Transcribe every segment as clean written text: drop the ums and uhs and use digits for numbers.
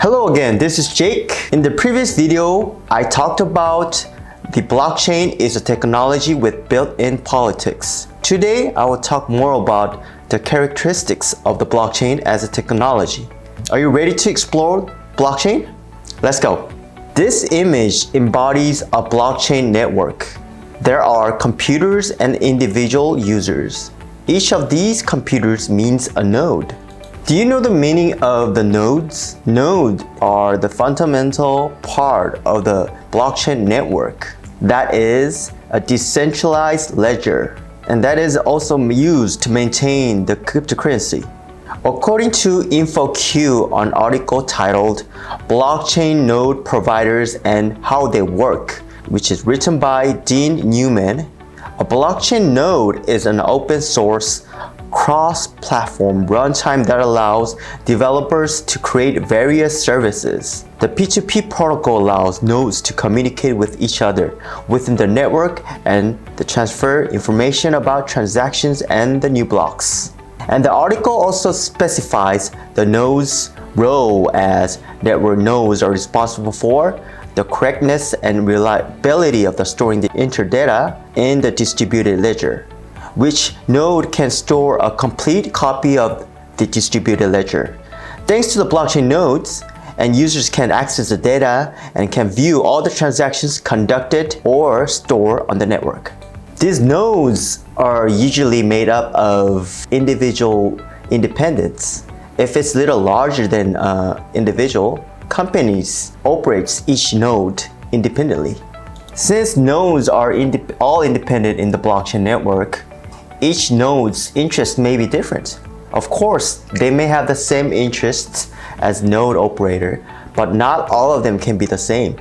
Hello again, this is Jake. In the previous video, I talked about the blockchain is a technology with built-in politics. Today, I will talk more about the characteristics of the blockchain as a technology. Are you ready to explore blockchain? Let's go. This image embodies a blockchain network. There are computers and individual users. Each of these computers means a node. Do you know the meaning of the nodes? Nodes are the fundamental part of the blockchain network. That is a decentralized ledger, and that is also used to maintain the cryptocurrency. According to InfoQ, an article titled Blockchain Node Providers and How They Work, which is written by Dean Newman, a blockchain node is an open source cross-platform runtime that allows developers to create various services. The P2P protocol allows nodes to communicate with each other within the network and to transfer information about transactions and the new blocks. And the article also specifies the node's role, as network nodes are responsible for the correctness and reliability of the storing the interdata in the distributed ledger. Which node can store a complete copy of the distributed ledger. Thanks to the blockchain nodes, and users can access the data and can view all the transactions conducted or stored on the network. These nodes are usually made up of individual independents. If it's a little larger than individual, companies operate each node independently. Since nodes are all independent in the blockchain network, each node's interests may be different. Of course, they may have the same interests as node operator, but not all of them can be the same.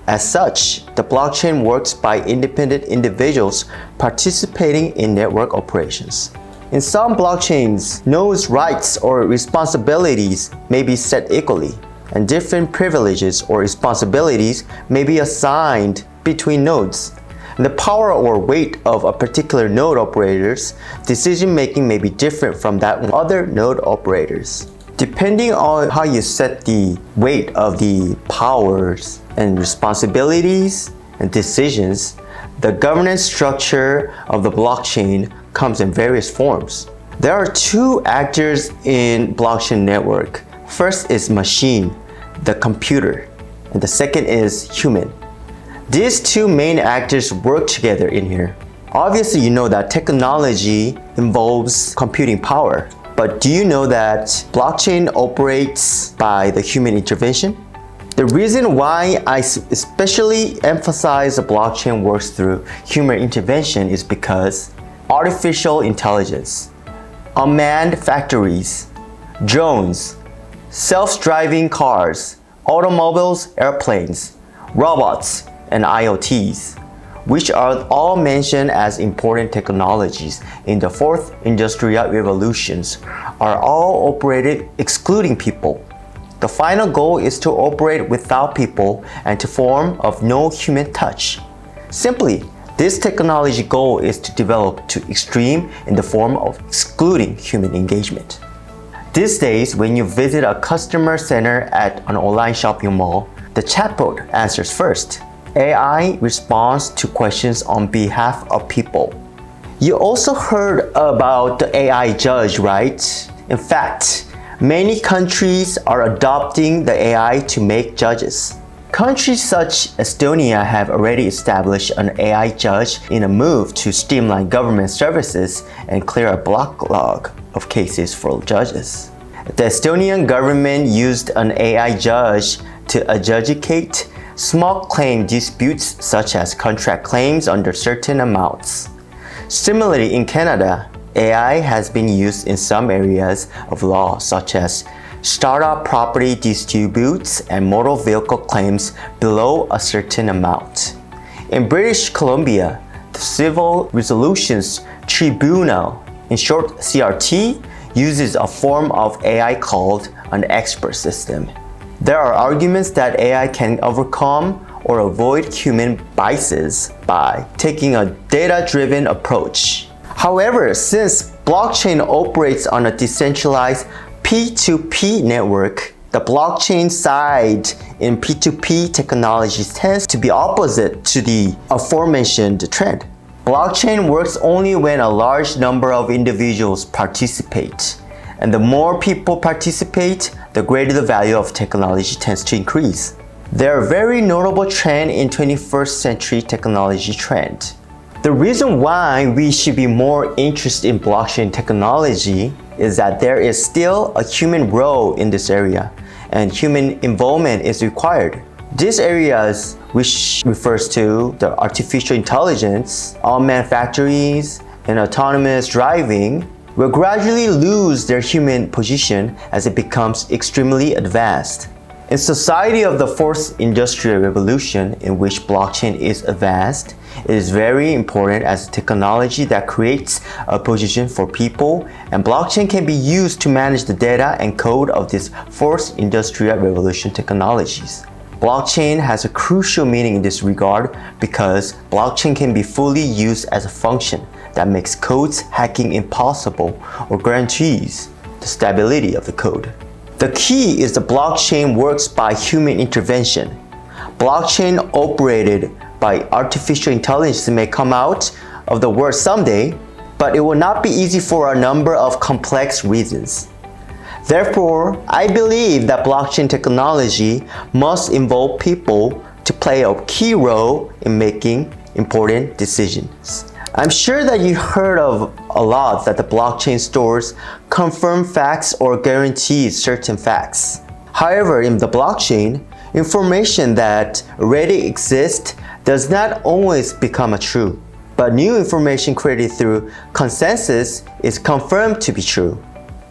As such, the blockchain works by independent individuals participating in network operations. In some blockchains, nodes' rights or responsibilities may be set equally, and different privileges or responsibilities may be assigned between nodes. The power or weight of a particular node operator's decision-making may be different from that of other node operators. Depending on how you set the weight of the powers and responsibilities and decisions, the governance structure of the blockchain comes in various forms. There are two actors in blockchain network. First is machine, the computer, and the second is human. These two main actors work together in here. Obviously, you know that technology involves computing power. But do you know that blockchain operates by the human intervention? The reason why I especially emphasize the blockchain works through human intervention is because artificial intelligence, unmanned factories, drones, self-driving cars, automobiles, airplanes, robots, and IoTs, which are all mentioned as important technologies in the fourth industrial revolutions, are all operated excluding people. The final goal is to operate without people and to form of no human touch. Simply, this technology goal is to develop to extreme in the form of excluding human engagement. These days, when you visit a customer center at an online shopping mall, the chatbot answers first. AI responds to questions on behalf of people. You also heard about the AI judge, right? In fact, many countries are adopting the AI to make judges. Countries such as Estonia have already established an AI judge in a move to streamline government services and clear a backlog of cases for judges. The Estonian government used an AI judge to adjudicate small claim disputes such as contract claims under certain amounts. Similarly, in Canada, AI has been used in some areas of law such as startup property disputes and motor vehicle claims below a certain amount. In British Columbia, the Civil Resolutions Tribunal, in short CRT, uses a form of AI called an expert system. There are arguments that AI can overcome or avoid human biases by taking a data-driven approach. However, since blockchain operates on a decentralized P2P network, The blockchain side in P2P technologies tends to be opposite to the aforementioned trend. Blockchain works only when a large number of individuals participate. And the more people participate, the greater the value of technology tends to increase. There are very notable trend in 21st century technology trend. The reason why we should be more interested in blockchain technology is that there is still a human role in this area and human involvement is required. These areas, which refers to the artificial intelligence, unmanned factories, and autonomous driving, will gradually lose their human position as it becomes extremely advanced. In society of the fourth industrial revolution, in which blockchain is advanced, it is very important as a technology that creates a position for people, and blockchain can be used to manage the data and code of these fourth industrial revolution technologies. Blockchain has a crucial meaning in this regard because blockchain can be fully used as a function that makes codes hacking impossible or guarantees the stability of the code. The key is the blockchain works by human intervention. Blockchain operated by artificial intelligence may come out of the world someday, but it will not be easy for a number of complex reasons. Therefore, I believe that blockchain technology must involve people to play a key role in making important decisions. I'm sure that you heard of a lot that the blockchain stores confirm facts or guarantees certain facts. However, in the blockchain, information that already exists does not always become true, but new information created through consensus is confirmed to be true.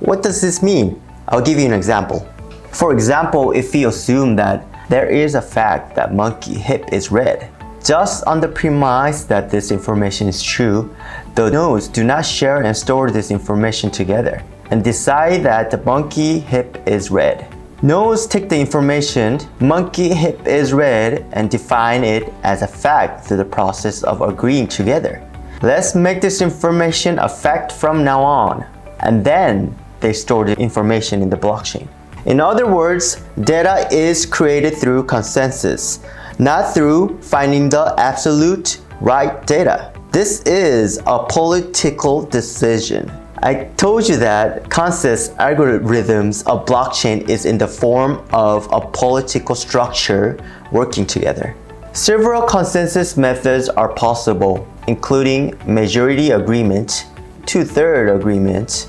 What does this mean? I'll give you an example. For example, if we assume that there is a fact that monkey hip is red, just on the premise that this information is true, the nodes do not share and store this information together and decide that the monkey hip is red. Nodes take the information, monkey hip is red, and define it as a fact through the process of agreeing together. Let's make this information a fact from now on, and then they store the information in the blockchain. In other words, data is created through consensus, not through finding the absolute right data. This is a political decision. I told you that consensus algorithms of blockchain is in the form of a political structure working together. Several consensus methods are possible, including majority agreement, two-thirds agreement,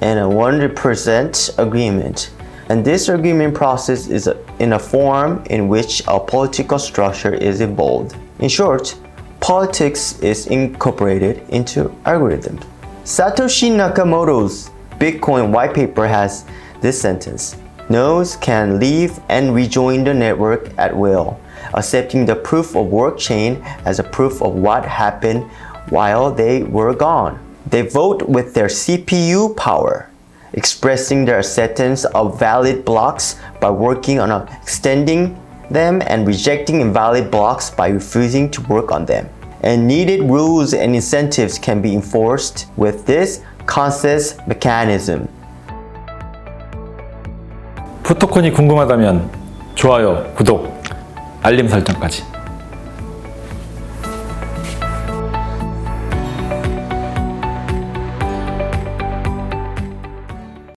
and a 100% agreement. And this agreement process is in a form in which a political structure is involved. In short, politics is incorporated into algorithms. Satoshi Nakamoto's Bitcoin white paper has this sentence: nodes can leave and rejoin the network at will, accepting the proof of work chain as a proof of what happened while they were gone. They vote with their CPU power, expressing their acceptance of valid blocks by working on extending them and rejecting invalid blocks by refusing to work on them. And needed rules and incentives can be enforced with this consensus mechanism. 프로토콘이 궁금하다면 좋아요, 구독, 알림 설정까지.